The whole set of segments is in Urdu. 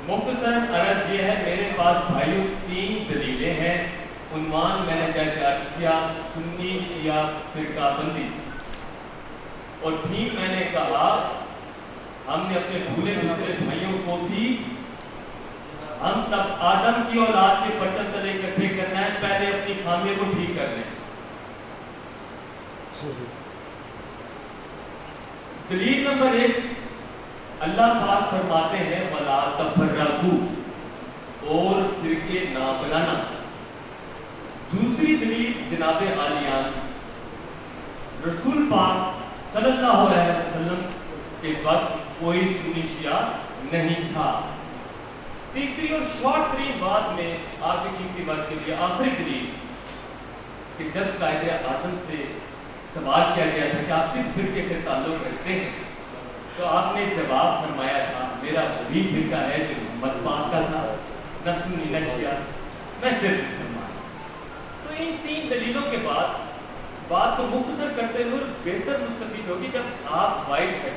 مختصراً عرض یہ ہے، میرے پاس بھائیوں 3 دلیلیں ہیں۔ عنوان میں نے جیسے عرض کیا سنی شیعہ فرقہ بندی، اور ٹھیک میں نے کہا ہم نے اپنے بھولے دوسرے بھائیوں کو بھی ہم سب آدم کی اولاد کے برتن تلے اکٹھے کرنا ہے، پہلے اپنی خامیوں کو ٹھیک کر لیں۔ دلیل نمبر 1، اللہ پاک فرماتے ہیں وَلَا تَفَرَّقُوا، اور فرقے نہ بنانا۔ دوسری دلیل جناب عالیان رسول پاک صلی اللہ علیہ وسلم کے وقت کوئی سنی شیعہ نہیں تھا۔ تیسری اور شارٹ ترین بات میں آپ کی قیمتی بات کے لیے آخری دلیل کہ جب قائد اعظم سے سوال کیا گیا تھا کہ آپ کس فرقے سے تعلق رکھتے ہیں، تو آپ نے جواب فرمایا تھا میرا وہی فرقہ ہے جو محمد پاک کا تھا، نہ سنی نہ شیعہ، میں صرف مسلمان۔ تو ان 3 دلیلوں کے بعد بات کو مختصر کرتے ہوئے بہتر مستفید ہوگی جب آپ وائز ہیں،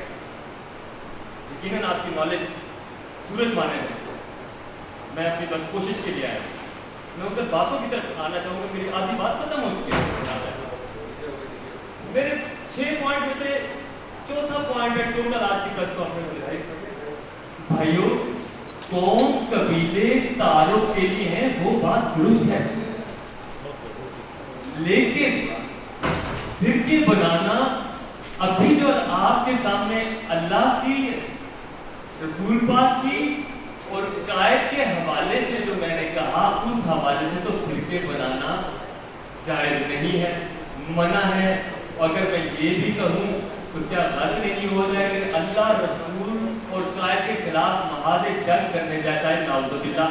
یقیناً آپ کی نالج سورج مانے ہے۔ میں اپنی بس کوشش کے لیے آیا ہوں، میں ادھر باتوں کی طرف آنا چاہوں گا، میری آدھی بات ختم ہو چکی ہے۔ میرے 6 پوائنٹ میں سے چوتھا پوائنٹ ہے ٹوٹل آج کی پریس کانفرنس میں، بھائیوں قوم قبیلے تعارف کے لیے ہیں، وہ بات درست ہے، لیکن فرقے بنانا ابھی جو آپ کے سامنے اللہ کی، رسول پاک کی اور قائد کے حوالے سے جو میں نے کہا، اس حوالے سے تو فرقے بنانا جائز نہیں ہے، منع ہے۔ اگر میں یہ بھی کہوں تو کیا غلط نہیں ہو جائے کہ اللہ رسول اور قائد کے خلاف محاذ جنگ کرنے جاتا ہے؟ نعوذ باللہ۔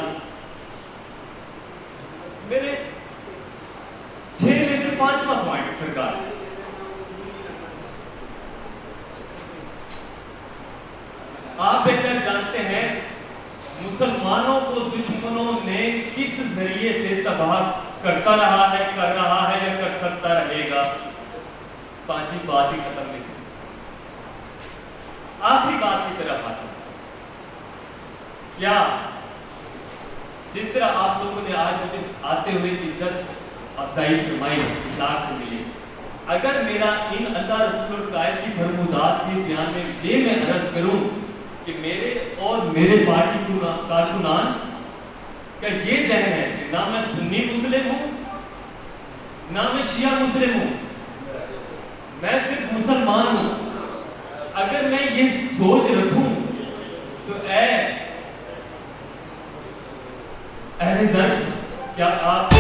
میرے 6 میں سے 5واں پوائنٹ سرکار، آپ بہتر جانتے ہیں مسلمانوں کو دشمنوں نے کس ذریعے سے تباہ کرتا رہا ہے، کر رہا ہے یا کر سکتا رہے گا۔ 5ویں بات ہی ختم نہیں، آخری بات کی طرف آتا ہوں۔ کیا جس طرح آپ لوگوں نے آج مجھے آتے ہوئے عزت افزائی فرمائی، اخلاق سے ملی، اگر میرا ان اللہ رسول اور قائد کی فرمودات کے بیان میں یہ میں عرض کروں کہ میرے اور میرے پارٹی کارکنان کا یہ ذہن ہے کہ نہ میں سنی مسلم ہوں نہ میں شیعہ مسلم ہوں، میں صرف مسلمان ہوں، اگر میں یہ سوچ رکھوں تو اے اہل ذر، کیا آپ